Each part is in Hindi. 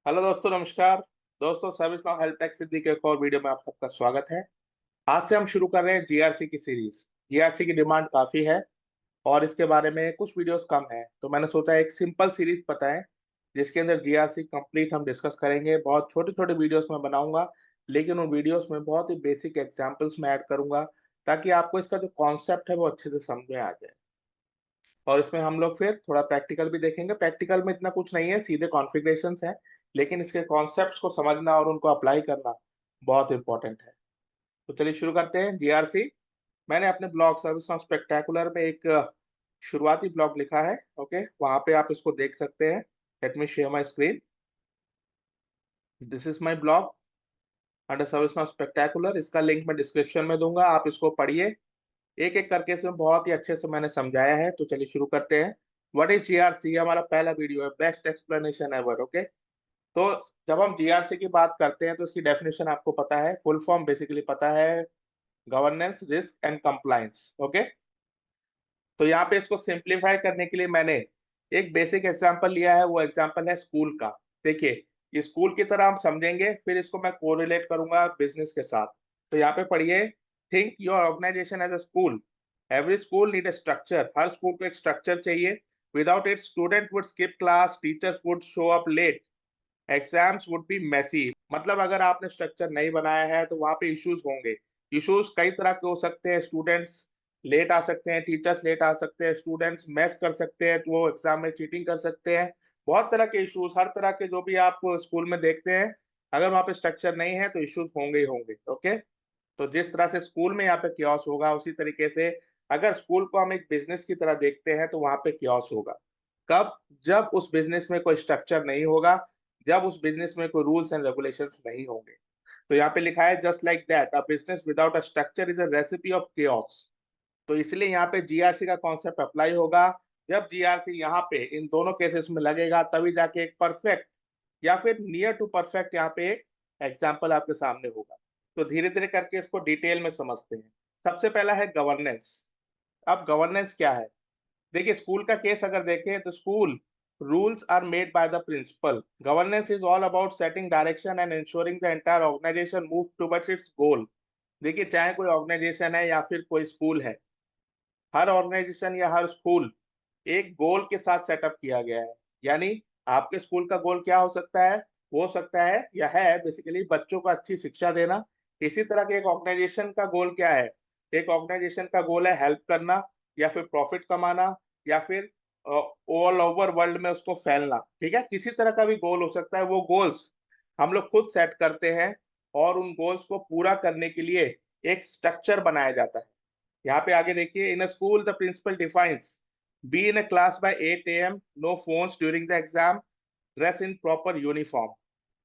हेलो दोस्तों, नमस्कार। दोस्तों, सर्विस नाउ हेल्प डेस्क सिद्धि के एक और वीडियो में आप सबका स्वागत है। आज से हम शुरू कर रहे हैं जीआरसी की सीरीज। जीआरसी की डिमांड काफी है और इसके बारे में कुछ वीडियोस कम है, तो मैंने सोचा एक सिंपल सीरीज बताएं जिसके अंदर जीआरसी कंप्लीट हम डिस्कस करेंगे। बहुत छोटे छोटे वीडियोस में बनाऊंगा, लेकिन उन वीडियोस में बहुत ही बेसिक एग्जांपल्स में ऐड करूंगा ताकि आपको इसका जो कॉन्सेप्ट है वो अच्छे से समझ में आ जाए। और इसमें हम लोग फिर थोड़ा प्रैक्टिकल भी देखेंगे। प्रैक्टिकल में इतना कुछ नहीं है, सीधे कॉन्फ़िगरेशंस हैं, लेकिन इसके कॉन्सेप्ट्स को समझना और उनको अप्लाई करना बहुत इंपॉर्टेंट है। तो चलिए शुरू करते हैं। जीआरसी, मैंने अपने ब्लॉग सर्विस नाउ स्पेक्टेकुलर में एक शुरुआती ब्लॉग लिखा है। ओके, वहां पे आप इसको देख सकते हैं। Let me share my screen. This is my blog under service now spectacular. इसका लिंक मैं डिस्क्रिप्शन में दूंगा, आप इसको पढ़िए। एक एक करके इसमें बहुत ही अच्छे से मैंने समझाया है। तो चलिए शुरू करते हैं। What is GRC? हमारा पहला वीडियो है, बेस्ट एक्सप्लेनेशन एवर। ओके, तो जब हम जीआरसी की बात करते हैं तो इसकी डेफिनेशन आपको पता है, फुल फॉर्म बेसिकली पता है, governance, risk and compliance. Okay, तो यहाँ पे इसको सिंप्लीफाई करने के लिए मैंने एक बेसिक एग्जांपल लिया है। वो एग्जांपल है स्कूल का। देखिए, ये स्कूल की तरह हम समझेंगे, फिर इसको मैं कोरिलेट करूंगा बिजनेस के साथ। तो यहाँ पे पढ़िए, think your organisation as a school. Every school need a structure. हर स्कूल को एक स्ट्रक्चर चाहिए। Without it student would skip class, teachers would show up late, exams would be messy. मतलब अगर आपने स्ट्रक्चर नहीं बनाया है तो वहां पे इश्यूज होंगे। इश्यूज कई तरह के हो सकते हैं। स्टूडेंट्स लेट आ सकते हैं, टीचर्स लेट आ सकते हैं, स्टूडेंट्स मेस कर सकते हैं, तो वो एग्जाम में चीटिंग कर सकते हैं। बहुत तरह के इश्यूज, हर तरह के जो भी आप स्कूल में देखते हैं, अगर वहां पे स्ट्रक्चर नहीं है तो इश्यूज होंगे ही होंगे। ओके, तो जिस तरह से स्कूल में यहाँ पे क्योस होगा, उसी तरीके से अगर स्कूल को हम एक बिजनेस की तरह देखते हैं तो वहां पे क्योस होगा। कब? जब उस बिजनेस में कोई स्ट्रक्चर नहीं होगा, जब उस बिजनेस में कोई रूल्स एंड रेगुलेशंस नहीं होंगे। तो यहाँ पे लिखा है, just like that a business without a structure is a recipe of chaos. तो इसलिए यहाँ पे जीआरसी का कॉन्सेप्ट अप्लाई होगा। जब जीआरसी यहाँ पे इन दोनों केसेस में लगेगा, तभी जाके एक परफेक्ट या फिर नियर टू परफेक्ट यहाँ पे एक एग्जाम्पल आपके सामने होगा। तो धीरे धीरे करके इसको डिटेल में समझते हैं। सबसे पहला है गवर्नेंस। अब गवर्नेंस क्या है? देखिए, स्कूल का केस अगर देखें तो school rules are made by the principal. Governance is all about setting direction and ensuring the entire organisation move towards its goal. देखिए, चाहे कोई ऑर्गेनाइजेशन है या फिर कोई स्कूल है, हर ऑर्गेनाइजेशन या हर स्कूल एक गोल के साथ सेटअप किया गया है। यानी आपके स्कूल का गोल क्या हो सकता है? हो सकता है या है बेसिकली बच्चों को अच्छी शिक्षा देना। इसी तरह के एक ऑर्गेनाइजेशन का गोल क्या है? एक ऑर्गेनाइजेशन का गोल है हेल्प करना, या फिर प्रॉफिट कमाना, या फिर ऑल ओवर वर्ल्ड में उसको फैलना। ठीक है, किसी तरह का भी गोल हो सकता है। वो गोल्स हम लोग खुद सेट करते हैं और उन गोल्स को पूरा करने के लिए एक स्ट्रक्चर बनाया जाता है। यहाँ पे आगे देखिए, in a school the principal defines, be in a class by 8 AM, no phones during the exam, dress in proper uniform.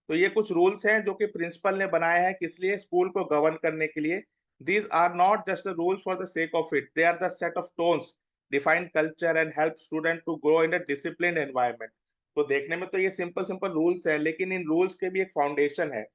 तो ये कुछ रूल्स हैं जो कि प्रिंसिपल ने बनाए हैं, किस लिए? स्कूल को गवर्न करने के लिए। These are not just the rules for the sake of it, they are the set of tones define culture and help student to grow in a discipline environment. तो देखने में तो ये सिंपल सिंपल रूल्स है, लेकिन इन रूल्स के भी एक फाउंडेशन है।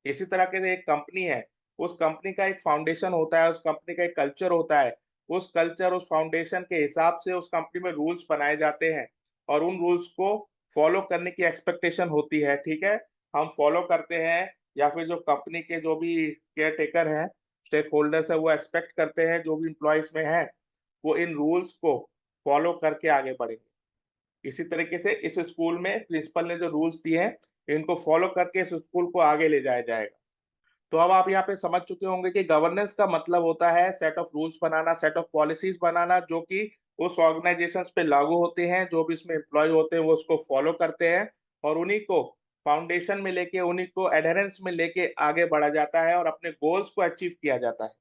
इसी तरह के एक कंपनी है, उस कंपनी का एक फाउंडेशन होता है, उस कंपनी का एक कल्चर होता है। उस कल्चर, उस फाउंडेशन के हिसाब से उस कंपनी में रूल्स बनाए जाते हैं और उन रूल्स को फॉलो करने की एक्सपेक्टेशन होती है। ठीक है, हम फॉलो करते हैं, या फिर जो कंपनी के जो भी केयर टेकर हैं, स्टेक होल्डर्स है, वो एक्सपेक्ट करते हैं जो भी इम्प्लॉयज में है वो इन रूल्स को फॉलो करके आगे बढ़ेंगे। इसी तरीके से इस स्कूल में प्रिंसिपल ने जो रूल्स दिए हैं, इनको फॉलो करके इस स्कूल को आगे ले जाया जाएगा। तो अब आप यहाँ पे समझ चुके होंगे कि गवर्नेंस का मतलब होता है सेट ऑफ रूल्स बनाना, सेट ऑफ पॉलिसीज बनाना, जो कि उस ऑर्गेनाइजेशन पे लागू होते हैं। जो भी इसमें एम्प्लॉय होते हैं वो उसको फॉलो करते हैं और उन्हीं को फाउंडेशन में लेके, उन्हीं को एडहेरेंस में लेके आगे बढ़ा जाता है और अपने गोल्स को अचीव किया जाता है।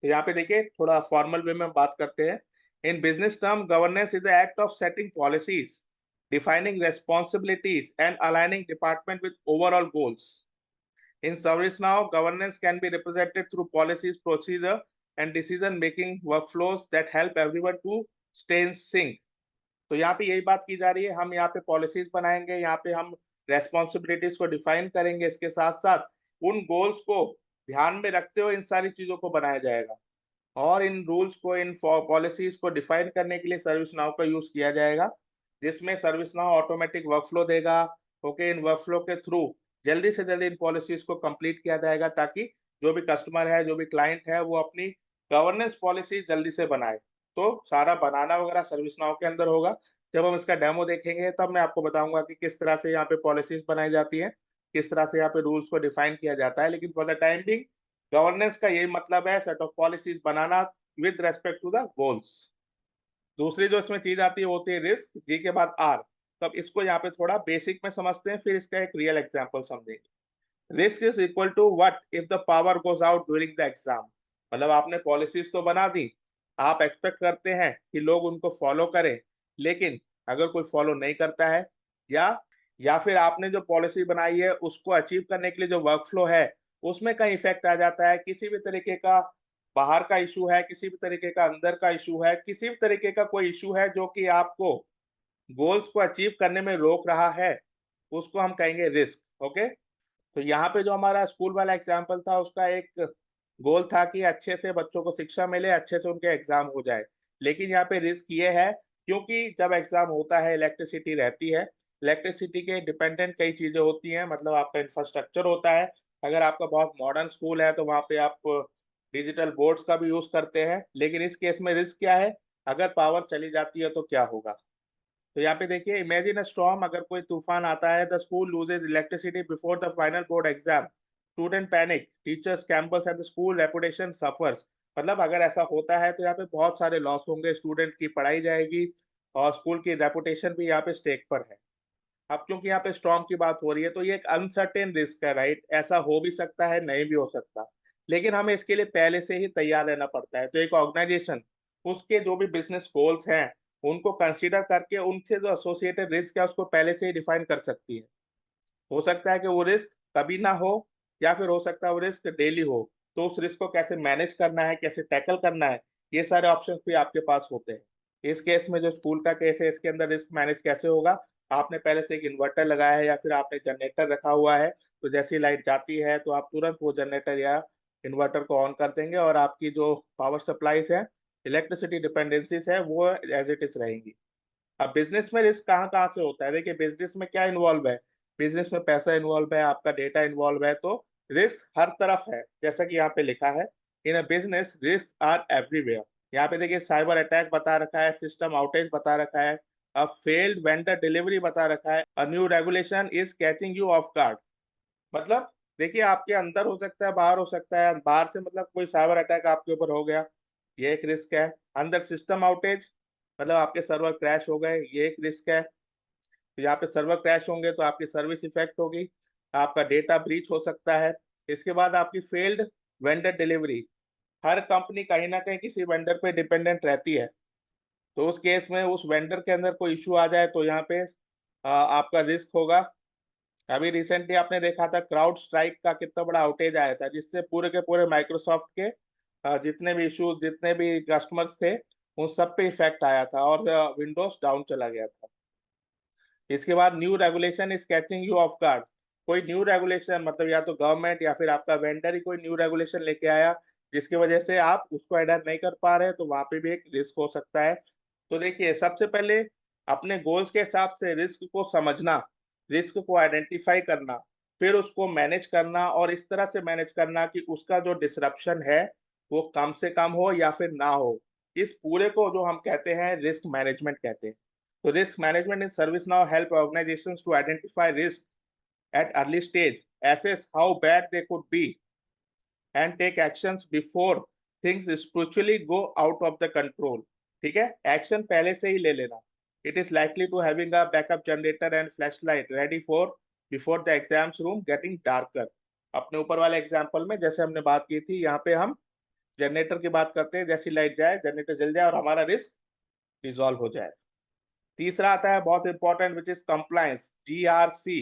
तो यहाँ पे देखिए, थोड़ा फॉर्मल वे में बात करते हैं। In business term, governance is the act of setting policies, defining responsibilities and aligning department with overall goals. In ServiceNow, governance can be represented through policies, procedure, and decision-making workflows that help everyone to stay in sync. तो यहाँ पे यही बात की जा रही है, हम यहाँ पे पॉलिसीज बनाएंगे, यहाँ पे हम रेस्पॉन्सिबिलिटीज को डिफाइन करेंगे, इसके साथ साथ उन गोल्स को ध्यान में रखते हुए इन सारी चीजों को बनाया जाएगा। और इन रूल्स को, इन पॉलिसीज को डिफाइन करने के लिए सर्विस नाउ का यूज किया जाएगा, जिसमें सर्विस नाउ ऑटोमेटिक वर्कफ्लो देगा, ओके, इन वर्कफ्लो के थ्रू जल्दी से जल्दी इन पॉलिसीज को कंप्लीट किया जाएगा, ताकि जो भी कस्टमर है, जो भी क्लाइंट है, वो अपनी गवर्नेंस पॉलिसी जल्दी से बनाए। तो सारा बनाना वगैरह सर्विस नाउ के अंदर होगा। जब हम इसका डेमो देखेंगे तब मैं आपको बताऊंगा कि किस तरह से यहाँ पे पॉलिसीज बनाई जाती हैं, किस तरह से यहाँ पे रूल्स को डिफाइन किया जाता है। लेकिन for the time being governance का यही मतलब है, सेट ऑफ पॉलिसीज बनाना with respect to the goals. दूसरी जो इसमें चीज आती है वो होती है रिस्क, जी के बाद आर। तब इसको यहाँ पे थोड़ा बेसिक में समझते हैं, फिर इसका एक रियल एग्जांपल समझेंगे। Risk is equal to what if the power goes out during the exam. मतलब आपने पॉलिसीज तो बना दी, आप एक्सपेक्ट करते हैं कि लोग उनको फॉलो करें, लेकिन अगर कोई फॉलो नहीं करता है, या या फिर आपने जो पॉलिसी बनाई है उसको अचीव करने के लिए जो वर्कफ्लो है उसमें कहीं इफेक्ट आ जाता है, किसी भी तरीके का बाहर का इशू है, किसी भी तरीके का अंदर का इशू है, किसी भी तरीके का कोई इशू है जो कि आपको गोल्स को अचीव करने में रोक रहा है, उसको हम कहेंगे रिस्क। ओके, तो यहाँ पे जो हमारा स्कूल वाला एग्जाम्पल था, उसका एक गोल था कि अच्छे से बच्चों को शिक्षा मिले, अच्छे से उनके एग्जाम हो जाए। लेकिन यहाँ पे रिस्क ये है, क्योंकि जब एग्जाम होता है इलेक्ट्रिसिटी रहती है, इलेक्ट्रिसिटी के डिपेंडेंट कई चीजें होती हैं, मतलब आपका इंफ्रास्ट्रक्चर होता है। अगर आपका बहुत मॉडर्न स्कूल है तो वहाँ पे आप डिजिटल बोर्ड्स का भी यूज करते हैं। लेकिन इस केस में रिस्क क्या है, अगर पावर चली जाती है तो क्या होगा। तो यहाँ पे देखिए, इमेजिन अ स्टॉर्म, अगर कोई तूफान आता है, the school loses electricity before the final board exam, student panic, teachers campus and the school reputation suffers. मतलब अगर ऐसा होता है तो यहाँ पे बहुत सारे लॉस होंगे, स्टूडेंट की पढ़ाई जाएगी और स्कूल की रेपुटेशन भी यहाँ पे स्टेक पर है। अब क्योंकि यहाँ पे स्टॉर्म की बात हो रही है तो ये एक अनसर्टेन रिस्क है, राइट। ऐसा हो भी सकता है, नहीं भी हो सकता, लेकिन हमें इसके लिए पहले से ही तैयार रहना पड़ता है। तो एक ऑर्गेनाइजेशन उसके जो भी बिजनेस गोल्स हैं उनको कंसीडर करके उनसे जो एसोसिएटेड रिस्क है उसको पहले से ही डिफाइन कर सकती है। हो सकता है कि वो रिस्क कभी ना हो, या फिर हो सकता है वो रिस्क डेली हो। तो उस रिस्क को कैसे मैनेज करना है, कैसे टैकल करना है, ये सारे ऑप्शंस भी आपके पास होते हैं। इस केस में जो स्कूल का केस है, इसके अंदर रिस्क मैनेज कैसे होगा, आपने पहले से एक इन्वर्टर लगाया है या फिर आपने जनरेटर रखा हुआ है, तो जैसी लाइट जाती है तो आप तुरंत वो जनरेटर या इन्वर्टर को ऑन कर देंगे और आपकी जो पावर सप्लाईज है, इलेक्ट्रिसिटी डिपेंडेंसीज है, वो एज इट इज रहेंगी। अब बिजनेस में रिस्क कहाँ कहाँ से होता है, देखिए बिजनेस में क्या इन्वॉल्व है, बिजनेस में पैसा इन्वॉल्व है, आपका डेटा इन्वॉल्व है, तो रिस्क हर तरफ है। जैसा कि यहाँ पे लिखा है, in a business risk are everywhere. यहाँ पे देखिए साइबर अटैक बता रखा है, सिस्टम आउटेज बता रखा है, अ फेल्ड वेंडर डिलीवरी बता रखा है, a new regulation is catching you of guard. मतलब देखिए आपके अंदर हो सकता है, बाहर हो सकता है, बाहर से मतलब कोई साइबर अटैक आपके ऊपर हो गया, ये एक रिस्क है। अंदर सिस्टम आउटेज, मतलब आपके सर्वर क्रैश हो गए, ये एक रिस्क है। तो यहाँ पे सर्वर क्रैश होंगे तो आपकी सर्विस इफेक्ट होगी, आपका डेटा ब्रीच हो सकता है। इसके बाद आपकी फेल्ड वेंडर डिलीवरी, हर कंपनी कहीं ना कहीं किसी वेंडर पे डिपेंडेंट रहती है, तो उस केस में उस वेंडर के अंदर कोई इशू आ जाए तो यहाँ पे आपका रिस्क होगा। अभी रिसेंटली आपने देखा था क्राउड स्ट्राइक का कितना बड़ा आउटेज आया था, जिससे पूरे के पूरे माइक्रोसॉफ्ट के जितने भी इश्यूज, जितने भी कस्टमर्स थे, उन सब पे इफेक्ट आया था और विंडोज डाउन चला गया था। इसके बाद new regulation is catching you of guard. कोई न्यू रेगुलेशन मतलब या तो गवर्नमेंट या फिर आपका वेंडर ही कोई न्यू रेगुलेशन लेके आया, जिसकी वजह से आप उसको अडॉप्ट नहीं कर पा रहे, तो वहां पे भी एक रिस्क हो सकता है। तो देखिए सबसे पहले अपने गोल्स के हिसाब से रिस्क को समझना, रिस्क को आइडेंटिफाई करना, फिर उसको मैनेज करना, और इस तरह से मैनेज करना कि उसका जो डिसरप्शन है वो कम से कम हो या फिर ना हो। इस पूरे को जो हम कहते हैं रिस्क मैनेजमेंट कहते हैं। So risk management in ServiceNow help organizations to identify risk at early stage, assess how bad they could be, and take actions before things spiritually go out of the control. ठीक है, एक्शन पहले से ही ले लेना। It is likely to having a backup generator and flashlight ready for before the exams room getting darker. अपने ऊपर वाले एग्जाम्पल में जैसे हमने बात की थी, यहाँ पे हम जनरेटर की बात करते हैं, जैसी लाइट जाए जनरेटर जल जाए और हमारा रिस्क रिजॉल्व हो जाए। तीसरा आता है बहुत important, which is compliance, GRC,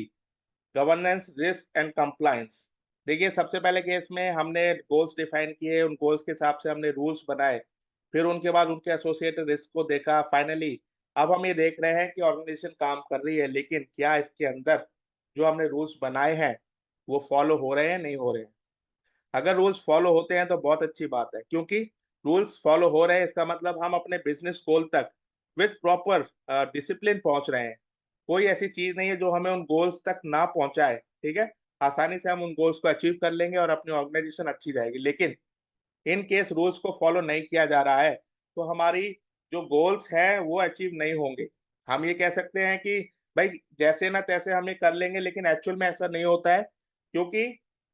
governance risk and compliance. देखिए सबसे पहले केस में हमने गोल्स डिफाइन किए, उन गोल्स के हिसाब से हमने रूल्स बनाए, फिर उनके बाद उनके एसोसिएटेड रिस्क को देखा। फाइनली अब हम ये देख रहे हैं कि ऑर्गेनाइजेशन काम कर रही है, लेकिन क्या इसके अंदर जो हमने रूल्स बनाए हैं वो फॉलो हो रहे हैं, नहीं हो रहे हैं। अगर रूल्स फॉलो होते हैं तो बहुत अच्छी बात है, क्योंकि रूल्स फॉलो हो रहे हैं इसका मतलब हम अपने बिजनेस गोल तक विद प्रॉपर डिसिप्लिन पहुंच रहे हैं। कोई ऐसी चीज नहीं है जो हमें उन गोल्स तक ना पहुंचाए, ठीक है। आसानी से हम उन गोल्स को अचीव कर लेंगे और अपनी ऑर्गेनाइजेशन अच्छी जाएगी। लेकिन इन केस रूल्स को फॉलो नहीं किया जा रहा है तो हमारी जो गोल्स हैं वो अचीव नहीं होंगे। हम ये कह सकते हैं कि भाई जैसे ना तैसे हम ये कर लेंगे, लेकिन एक्चुअल में ऐसा नहीं होता है, क्योंकि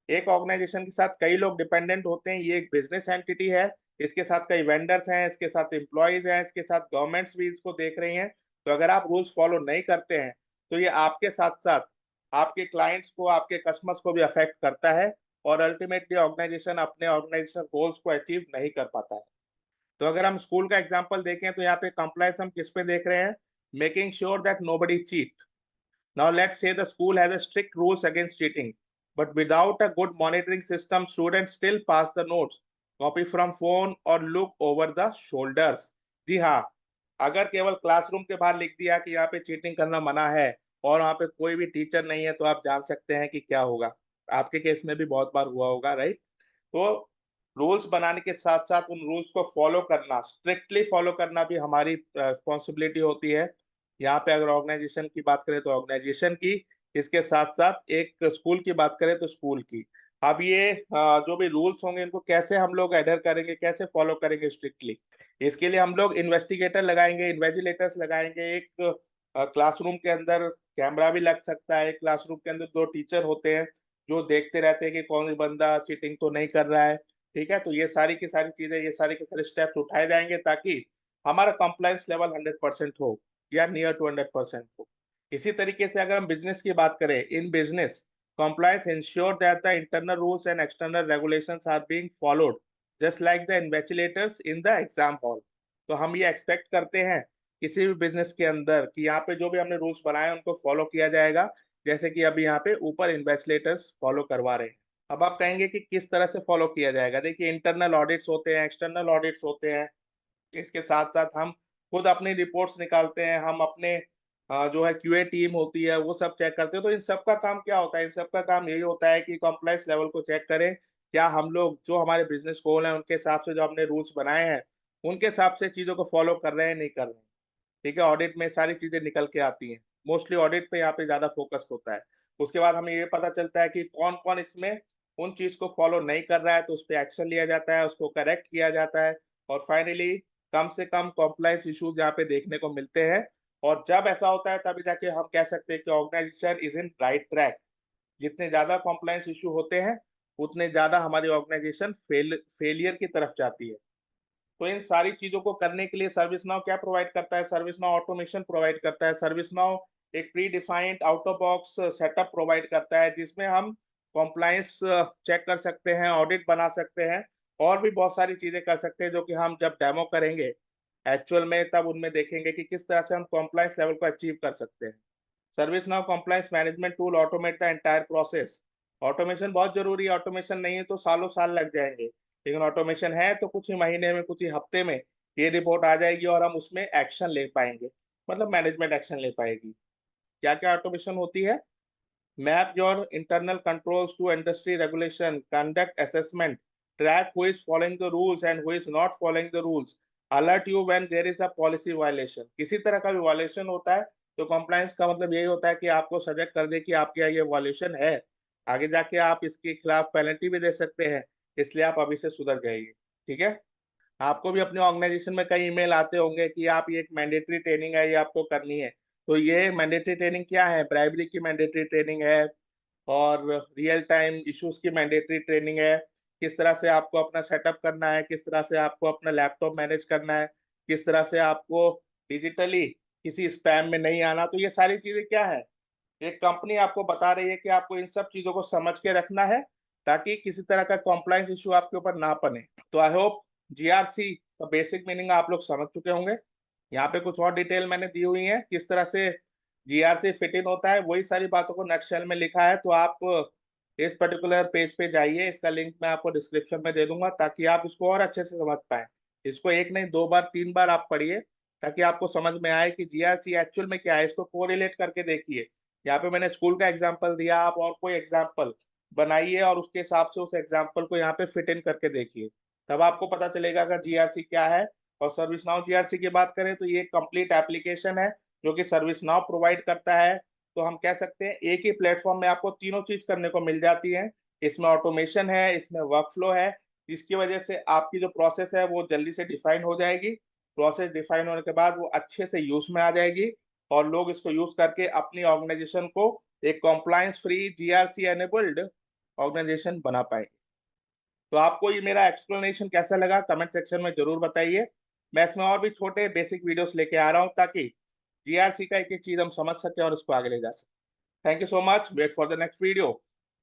एक ऑर्गेनाइजेशन के साथ कई लोग डिपेंडेंट होते हैं। ये एक बिजनेस एंटिटी है, इसके साथ कई वेंडर्स हैं, इसके साथ एम्प्लॉयज हैं, इसके साथ गवर्नमेंट्स भी इसको देख रही हैं। तो अगर आप रूल्स फॉलो नहीं करते हैं तो ये आपके साथ साथ आपके क्लाइंट्स को, आपके कस्टमर्स को भी अफेक्ट करता है, और अल्टीमेटली ऑर्गेनाइजेशन अपने ऑर्गेनाइजेशन गोल्स को अचीव नहीं कर पाता है। तो अगर हम स्कूल का एग्जांपल देखें तो यहाँ पे कंप्लायंस हम किस पे देख रहे हैं? Making sure that nobody cheat. Now let's say the school has a strict rules against cheating, but without a good monitoring system students still pass the notes, copy from phone और लुक ओवर द शोल्डर्स। जी हाँ, अगर केवल क्लासरूम के बाहर लिख दिया कि यहाँ पे चीटिंग करना मना है और वहाँ पे कोई भी टीचर नहीं है, तो आप जान सकते हैं कि क्या होगा। आपके केस में भी बहुत बार हुआ होगा, राइट? तो रूल्स बनाने के साथ साथ उन रूल्स को फॉलो करना, स्ट्रिक्टली फॉलो करना भी हमारी रिस्पॉन्सिबिलिटी होती है। यहाँ पे अगर ऑर्गेनाइजेशन की बात करें तो ऑर्गेनाइजेशन की, इसके साथ साथ एक स्कूल की बात करें तो स्कूल की। अब ये जो भी रूल्स होंगे इनको कैसे हम लोग एडर करेंगे, कैसे फॉलो करेंगे स्ट्रिक्टली? इसके लिए हम लोग इन्वेस्टिगेटर लगाएंगे, इन्वेजिलेटर्स लगाएंगे। एक क्लासरूम के अंदर कैमरा भी लग सकता है, क्लासरूम के अंदर दो टीचर होते हैं जो देखते रहते हैं कि कौन बंदा चीटिंग तो नहीं कर रहा है, ठीक है। तो ये सारी की सारी चीजें, ये सारे के सारे स्टेप्स उठाए जाएंगे ताकि हमारा कंप्लायंस लेवल 100% हो या नियर टू 100% हो। इसी तरीके से अगर हम बिजनेस की बात करें, in business compliance ensure that the internal rules and external regulations are being followed just like the invigilators in the exam hall। तो हम ये एक्सपेक्ट करते हैं किसी भी बिजनेस के अंदर कि यहाँ पे जो भी हमने रूल्स बनाए हैं उनको फॉलो किया जाएगा, जैसे कि अभी यहाँ पे ऊपर इन्वेस्टिलेटर्स फॉलो करवा रहे हैं। अब आप कहेंगे कि किस तरह से फॉलो किया जाएगा? देखिए, इंटरनल ऑडिट्स होते हैं, एक्सटर्नल ऑडिट्स होते हैं, इसके साथ साथ हम खुद अपनी रिपोर्ट्स निकालते हैं, हम अपने जो है क्यूए टीम होती है वो सब चेक करते हैं। तो इन सब का काम क्या होता है? इन सब का काम यही होता है कि कॉम्प्लायंस लेवल को चेक करें, क्या हम लोग जो हमारे बिजनेस गोल हैं उनके हिसाब से जो हमने रूल्स बनाए हैं उनके हिसाब से चीजों को फॉलो कर रहे हैं, नहीं कर रहे हैं, ठीक है। ऑडिट में सारी चीजें निकल के आती हैं, मोस्टली ऑडिट पे यहाँ पे ज्यादा फोकस होता है। उसके बाद हमें ये पता चलता है कि कौन कौन इसमें उन चीज को फॉलो नहीं कर रहा है, तो उस पर एक्शन लिया जाता है, उसको करेक्ट किया जाता है, और फाइनली कम से कम कॉम्प्लायंस इश्यूज यहाँ पे देखने को मिलते हैं। और जब ऐसा होता है तभी जाके हम कह सकते हैं कि organisation is in right track. जितने ज्यादा कॉम्प्लायंस इशू होते हैं उतने ज्यादा हमारी ऑर्गेनाइजेशन फेलियर की तरफ जाती है। तो इन सारी चीजों को करने के लिए सर्विस नाउ क्या प्रोवाइड करता है? सर्विस नाउ ऑटोमेशन प्रोवाइड करता है। सर्विस नाउ एक pre defined out of box setup provide करता है जिसमें हम कॉम्प्लायंस चेक कर सकते हैं, ऑडिट बना सकते हैं, और भी बहुत सारी चीजें कर सकते हैं जो कि हम जब डेमो करेंगे एक्चुअल में तब उनमें देखेंगे कि किस तरह से हम कॉम्प्लायंस लेवल को अचीव कर सकते हैं। Service now compliance management tool automate the entire process. Automation बहुत जरूरी है, ऑटोमेशन नहीं है तो सालों साल लग जाएंगे, लेकिन ऑटोमेशन है तो कुछ ही महीने में, कुछ ही हफ्ते में ये रिपोर्ट आ जाएगी और हम उसमें एक्शन ले पाएंगे, मतलब मैनेजमेंट एक्शन ले पाएगी। क्या क्या ऑटोमेशन होती है? Map your internal controls to industry regulation, conduct assessment, track who is following the rules and who is not following the rules, alert you when there is a policy violation. किसी तरह का भी वायलेशन होता है तो कंप्लायंस का मतलब यही होता है कि आपको सजग कर दे कि आपके यहाँ ये वायलेशन है, आगे जाके आप इसके खिलाफ पेनल्टी भी दे सकते हैं, इसलिए आप अभी से सुधर जाइए, ठीक है। आपको भी अपने ऑर्गेनाइजेशन में कई ईमेल आते होंगे कि आप ये एक मैंडेटरी ट्रेनिंग है, ये आपको करनी है। तो ये मैंडेटरी ट्रेनिंग क्या है? ब्राइबरी की मैंडेटरी ट्रेनिंग है, और रियल टाइम इश्यूज की मैंडेटरी ट्रेनिंग है। किस तरह से आपको अपना सेटअप करना है, किस तरह से आपको अपना लैपटॉप मैनेज करना है, किस तरह से आपको डिजिटली किसी स्पैम में नहीं आना। तो ये सारी चीजें क्या है? एक कंपनी आपको बता रही है कि आपको इन सब चीजों को समझ के रखना है ताकि किसी तरह का कॉम्प्लायंस इशू आपके ऊपर ना बने। तो आई होप जीआरसी का बेसिक मीनिंग आप लोग समझ चुके होंगे। यहाँ पे कुछ और डिटेल मैंने दी हुई है किस तरह से जीआरसी फिट इन होता है, वही सारी बातों को नटशेल में लिखा है। तो आप इस पर्टिकुलर पेज पे जाइए, इसका लिंक मैं आपको डिस्क्रिप्शन में दे दूंगा ताकि आप इसको और अच्छे से समझ पाए। इसको एक नहीं, दो बार तीन बार आप पढ़िए ताकि आपको समझ में आए कि जीआरसी एक्चुअल में क्या है। इसको कोरिलेट करके देखिए। यहाँ पे मैंने स्कूल का एग्जाम्पल दिया, आप और कोई एग्जाम्पल बनाइए और उसके हिसाब से उस एग्जाम्पल को यहाँ पे फिट इन करके देखिए, तब आपको पता चलेगा कि जीआरसी क्या है। और सर्विस नाउ जीआरसी की बात करें तो ये कंप्लीट एप्लीकेशन है जो कि सर्विस नाउ प्रोवाइड करता है। तो हम कह सकते हैं एक ही प्लेटफॉर्म में आपको तीनों चीज करने को मिल जाती है। इसमें ऑटोमेशन है, इसमें वर्कफ्लो है, जिसकी वजह से आपकी जो प्रोसेस है वो जल्दी से डिफाइन हो जाएगी। प्रोसेस डिफाइन होने के बाद वो अच्छे से यूज में आ जाएगी और लोग इसको यूज करके अपनी ऑर्गेनाइजेशन को एक compliance free GRC enabled organisation बना पाएंगे। तो आपको ये मेरा एक्सप्लेनेशन कैसा लगा कमेंट सेक्शन में जरूर बताइए। मैं इसमें और भी छोटे बेसिक वीडियोस लेके आ रहा हूँ ताकि जीआरसी का एक एक चीज हम समझ सकें और उसको आगे ले जा सकें। Thank you so much. Wait for the next video.